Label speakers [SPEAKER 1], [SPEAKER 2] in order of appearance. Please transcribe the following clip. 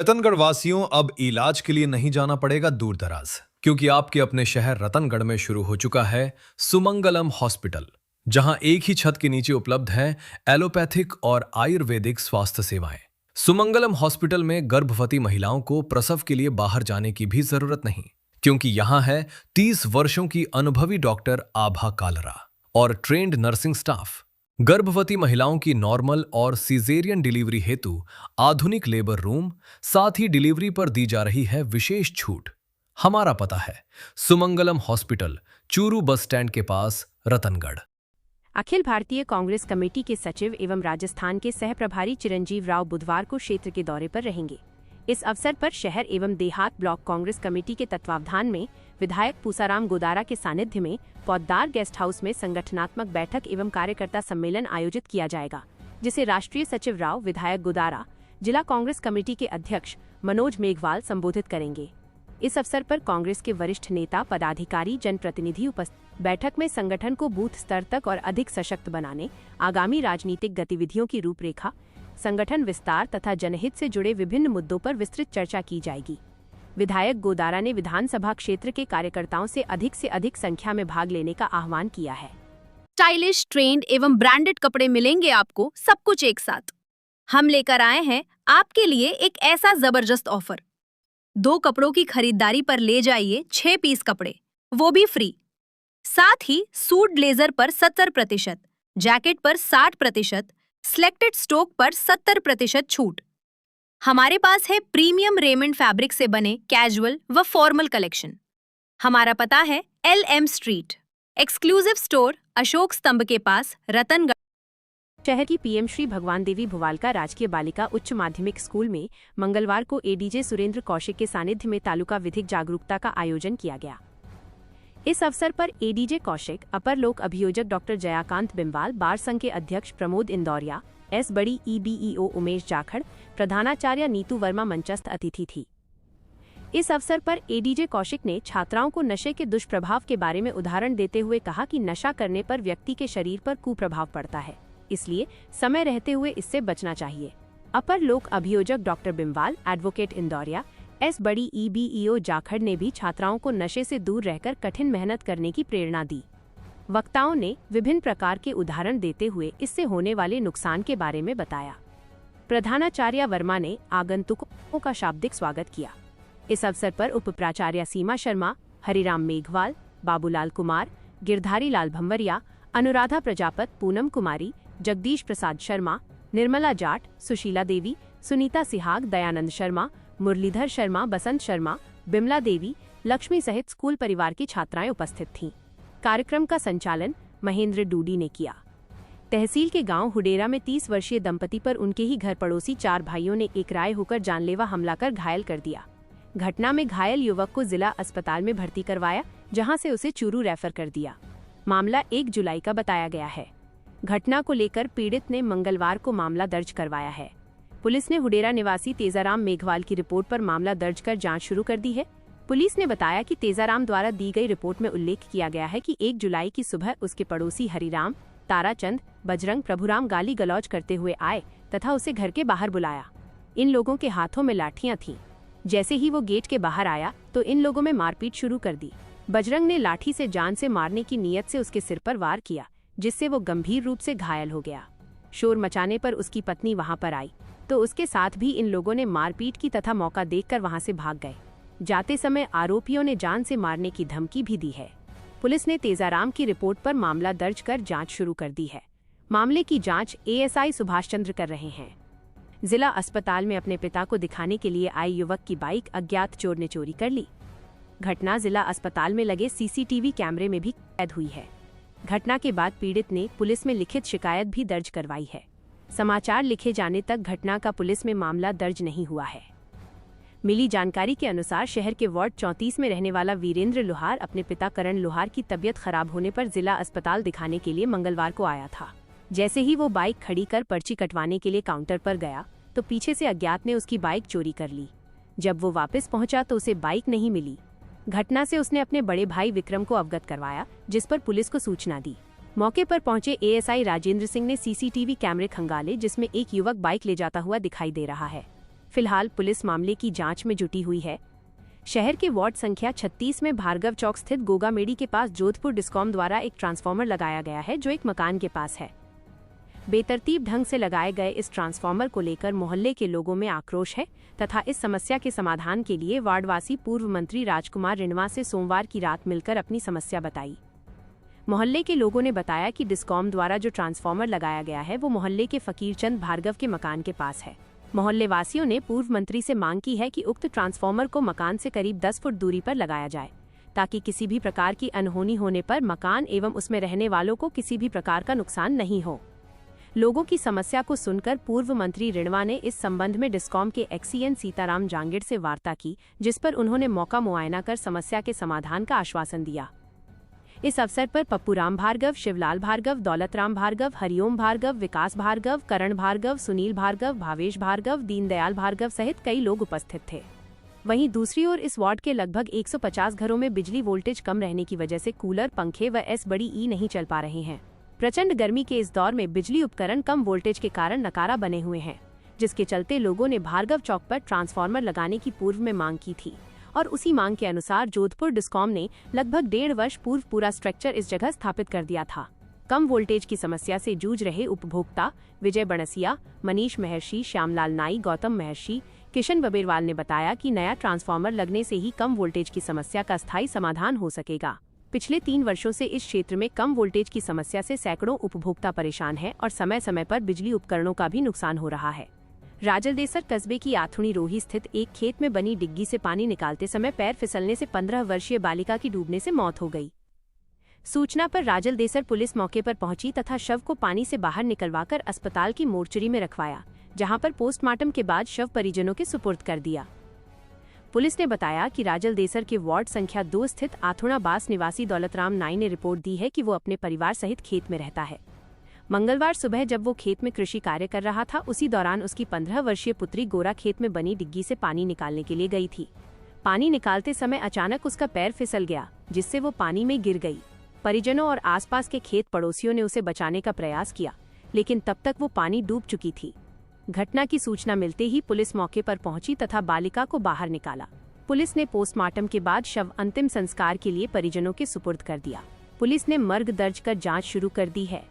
[SPEAKER 1] रतनगढ़ वासियों, अब इलाज के लिए नहीं जाना पड़ेगा दूर दराज, क्योंकि आपके अपने शहर रतनगढ़ में शुरू हो चुका है सुमंगलम हॉस्पिटल, जहां एक ही छत के नीचे उपलब्ध हैं एलोपैथिक और आयुर्वेदिक स्वास्थ्य सेवाएं। सुमंगलम हॉस्पिटल में गर्भवती महिलाओं को प्रसव के लिए बाहर जाने की भी जरूरत नहीं, क्योंकि यहां है 30 वर्षों की अनुभवी डॉक्टर आभा कालरा और ट्रेंड नर्सिंग स्टाफ। गर्भवती महिलाओं की नॉर्मल और सीजेरियन डिलीवरी हेतु आधुनिक लेबर रूम, साथ ही डिलीवरी पर दी जा रही है विशेष छूट। हमारा पता है Sumangalam hospital, Churu bus stand के पास, रतनगढ़।
[SPEAKER 2] अखिल भारतीय कांग्रेस कमेटी के सचिव एवं राजस्थान के सह प्रभारी चिरंजीव राव बुधवार को क्षेत्र के दौरे पर रहेंगे। इस अवसर पर शहर एवं देहात ब्लॉक कांग्रेस कमेटी के तत्वावधान में विधायक पूसाराम गोदारा के सानिध्य में पौद्दार गेस्ट हाउस में संगठनात्मक बैठक एवं कार्यकर्ता सम्मेलन आयोजित किया जाएगा, जिसे राष्ट्रीय सचिव राव, विधायक गोदारा, जिला कांग्रेस कमेटी के अध्यक्ष मनोज मेघवाल संबोधित करेंगे। इस अवसर पर कांग्रेस के वरिष्ठ नेता, पदाधिकारी, जनप्रतिनिधि उपस्थित। बैठक में संगठन को बूथ स्तर तक और अधिक सशक्त बनाने, आगामी राजनीतिक गतिविधियों की रूपरेखा, संगठन विस्तार तथा जनहित से जुड़े विभिन्न मुद्दों पर विस्तृत चर्चा की जाएगी। विधायक गोदारा ने विधानसभा क्षेत्र के कार्यकर्ताओं से अधिक संख्या में भाग लेने का आह्वान किया है।
[SPEAKER 3] स्टाइलिश, ट्रेंड एवं ब्रांडेड कपड़े मिलेंगे आपको, सब कुछ एक साथ। हम लेकर आए हैं आपके लिए एक ऐसा जबरदस्त ऑफर। 2 कपड़ों की खरीदारी पर ले जाइए 6 पीस कपड़े, वो भी फ्री। साथ ही सूट ब्लेजर पर 70%, जैकेट पर 60%, सिलेक्टेड स्टॉक पर 70% छूट। हमारे पास है प्रीमियम रेमंड फैब्रिक से बने कैजुअल व फॉर्मल कलेक्शन। हमारा पता है LM street, exclusive store, Ashok स्तंभ के पास, रतनगढ़।
[SPEAKER 2] शहर की पीएम श्री भगवान देवी भुवालका राजकीय बालिका उच्च माध्यमिक स्कूल में मंगलवार को एडीजे सुरेंद्र कौशिक के सानिध्य में तालुका विधिक जागरूकता का आयोजन किया गया। इस अवसर पर एडीजे कौशिक, अपर लोक अभियोजक डॉक्टर जयाकांत बिम्बाल, बार संघ के अध्यक्ष प्रमोद इंदौरिया, एस बड़ी EBEO उमेश जाखड़, प्रधानाचार्य नीतू वर्मा मंचस्थ अतिथि थी। इस अवसर पर एडीजे कौशिक ने छात्राओं को नशे के दुष्प्रभाव के बारे में उदाहरण देते हुए कहा कि नशा करने पर व्यक्ति के शरीर पर कुप्रभाव पड़ता है, इसलिए समय रहते हुए इससे बचना चाहिए। अपर लोक अभियोजक डॉक्टर बिम्बाल, एडवोकेट इंदौरिया, एस बड़ी EBEO जाखड़ ने भी छात्राओं को नशे से दूर रहकर कठिन मेहनत करने की प्रेरणा दी। वक्ताओं ने विभिन्न प्रकार के उदाहरण देते हुए इससे होने वाले नुकसान के बारे में बताया। प्रधानाचार्य वर्मा ने आगंतुकों का शाब्दिक स्वागत किया। इस अवसर पर उप प्राचार्य सीमा शर्मा, हरिराम मेघवाल, बाबूलाल कुमार, गिरधारी लाल भंवरिया, अनुराधा प्रजापत, पूनम कुमारी, जगदीश प्रसाद शर्मा, निर्मला जाट, सुशीला देवी, सुनीता सिहाग, दयानंद शर्मा, मुरलीधर शर्मा, बसंत शर्मा, बिमला देवी, लक्ष्मी सहित स्कूल परिवार की छात्राएं उपस्थित थीं। कार्यक्रम का संचालन महेंद्र डूडी ने किया। तहसील के गांव हुडेरा में 30 वर्षीय दंपति पर उनके ही घर पड़ोसी 4 भाइयों ने एक राय होकर जानलेवा हमला कर घायल कर दिया। घटना में घायल युवक को जिला अस्पताल में भर्ती करवाया, जहां से उसे चूरू रेफर कर दिया। मामला 1 जुलाई का बताया गया है। घटना को लेकर पीड़ित ने मंगलवार को मामला दर्ज करवाया है। पुलिस ने हुडेरा निवासी तेजाराम मेघवाल की रिपोर्ट पर मामला दर्ज कर जांच शुरू कर दी है। पुलिस ने बताया कि तेजाराम द्वारा दी गई रिपोर्ट में उल्लेख किया गया है कि 1 जुलाई की सुबह उसके पड़ोसी हरिराम, ताराचंद, बजरंग, प्रभुराम गाली गलौज करते हुए आए तथा उसे घर के बाहर बुलाया। इन लोगों के हाथों में लाठियां थीं। जैसे ही वो गेट के बाहर आया तो इन लोगों में मारपीट शुरू कर दी। बजरंग ने लाठी से जान से मारने की नीयत से उसके सिर पर वार किया, जिससे वो गंभीर रूप से घायल हो गया। शोर मचाने पर उसकी पत्नी वहां पर आई तो उसके साथ भी इन लोगों ने मारपीट की तथा मौका देखकर वहां से भाग गए। जाते समय आरोपियों ने जान से मारने की धमकी भी दी है। पुलिस ने तेजाराम की रिपोर्ट पर मामला दर्ज कर जांच शुरू कर दी है। मामले की जांच ASI सुभाष चंद्र कर रहे हैं। जिला अस्पताल में अपने पिता को दिखाने के लिए आए युवक की बाइक अज्ञात चोर ने चोरी कर ली। घटना जिला अस्पताल में लगे CCTV कैमरे में भी कैद हुई है। घटना के बाद पीड़ित ने पुलिस में लिखित शिकायत भी दर्ज करवाई है। समाचार लिखे जाने तक घटना का पुलिस में मामला दर्ज नहीं हुआ है। मिली जानकारी के अनुसार शहर के वार्ड 34 में रहने वाला वीरेंद्र लोहार अपने पिता करण लोहार की तबीयत खराब होने पर जिला अस्पताल दिखाने के लिए मंगलवार को आया था। जैसे ही वो बाइक खड़ी कर पर्ची कटवाने के लिए काउंटर पर गया तो पीछे से अज्ञात ने उसकी बाइक चोरी कर ली। जब वो वापस पहुंचा तो उसे बाइक नहीं मिली। घटना से उसने अपने बड़े भाई विक्रम को अवगत करवाया, जिस पर पुलिस को सूचना दी। मौके पर पहुंचे ASI राजेंद्र सिंह ने CCTV कैमरे खंगाले, जिसमें एक युवक बाइक ले जाता हुआ दिखाई दे रहा है। फिलहाल पुलिस मामले की जांच में जुटी हुई है। शहर के वार्ड संख्या 36 में भार्गव चौक स्थित गोगामेड़ी के पास जोधपुर डिस्कॉम द्वारा एक ट्रांसफार्मर लगाया गया है जो एक मकान के पास है। बेतरतीब ढंग से लगाए गए इस ट्रांसफार्मर को लेकर मोहल्ले के लोगों में आक्रोश है तथा इस समस्या के समाधान के लिए वार्डवासी पूर्व मंत्री राजकुमार रिणवा से सोमवार की रात मिलकर अपनी समस्या बताई। मोहल्ले के लोगों ने बताया कि डिस्कॉम द्वारा जो ट्रांसफार्मर लगाया गया है वो मोहल्ले के फकीरचंद भार्गव के मकान के पास है। मोहल्ले वासियों ने पूर्व मंत्री से मांग की है कि उक्त ट्रांसफार्मर को मकान से करीब 10 फुट दूरी पर लगाया जाए ताकि किसी भी प्रकार की अनहोनी होने पर मकान एवं उसमें रहने वालों को किसी भी प्रकार का नुकसान नहीं हो। लोगों की समस्या को सुनकर पूर्व मंत्री रिणवा ने इस संबंध में डिस्कॉम के एक्सीएन सीताराम जांगिड़ से वार्ता की, जिस पर उन्होंने मौका मुआयना कर समस्या के समाधान का आश्वासन दिया। इस अवसर पर पप्पूराम भार्गव, शिवलाल भार्गव, दौलतराम भार्गव, हरिओम भार्गव, विकास भार्गव, करण भार्गव, सुनील भार्गव, भावेश भार्गव, दीनदयाल भार्गव सहित कई लोग उपस्थित थे। वहीं दूसरी ओर इस वार्ड के लगभग 150 घरों में बिजली वोल्टेज कम रहने की वजह से कूलर, पंखे व SE नहीं चल पा रहे हैं। प्रचंड गर्मी के इस दौर में बिजली उपकरण कम वोल्टेज के कारण नकारा बने हुए हैं, जिसके चलते लोगों ने भार्गव चौक पर ट्रांसफार्मर लगाने की पूर्व में मांग की थी और उसी मांग के अनुसार जोधपुर डिस्कॉम ने लगभग 1.5 वर्ष पूर्व पूरा स्ट्रक्चर इस जगह स्थापित कर दिया था। कम वोल्टेज की समस्या से जूझ रहे उपभोक्ता विजय बणसिया, मनीष महर्षि, श्यामलाल नाई, गौतम महर्षि, किशन बबेरवाल ने बताया कि नया ट्रांसफार्मर लगने से ही कम वोल्टेज की समस्या का स्थायी समाधान हो सकेगा। पिछले 3 वर्षों से इस क्षेत्र में कम वोल्टेज की समस्या से सैकड़ों उपभोक्ता परेशान हैं और समय समय पर बिजली उपकरणों का भी नुकसान हो रहा है। राजलदेसर कस्बे की आथुणी रोही स्थित एक खेत में बनी डिग्गी से पानी निकालते समय पैर फिसलने से 15 वर्षीय बालिका की डूबने से मौत हो गई। सूचना पर राजलदेसर पुलिस मौके पर पहुंची तथा शव को पानी से बाहर निकलवाकर अस्पताल की मोर्चरी में रखवाया, जहां पर पोस्टमार्टम के बाद शव परिजनों के सुपुर्द कर दिया। पुलिस ने बताया कि राजलदेसर के वार्ड संख्या 2 स्थित आथुणा बास निवासी दौलतराम नाई ने रिपोर्ट दी है कि वो अपने परिवार सहित खेत में रहता है। मंगलवार सुबह जब वो खेत में कृषि कार्य कर रहा था, उसी दौरान उसकी 15 वर्षीय पुत्री गोरा खेत में बनी डिग्गी से पानी निकालने के लिए गई थी। पानी निकालते समय अचानक उसका पैर फिसल गया, जिससे वो पानी में गिर गई। परिजनों और आसपास के खेत पड़ोसियों ने उसे बचाने का प्रयास किया, लेकिन तब तक वो पानी डूब चुकी थी। घटना की सूचना मिलते ही पुलिस मौके पर पहुंची तथा बालिका को बाहर निकाला। पुलिस ने पोस्टमार्टम के बाद शव अंतिम संस्कार के लिए परिजनों के सुपुर्द कर दिया। पुलिस ने मर्ग दर्ज कर जांच शुरू कर दी है।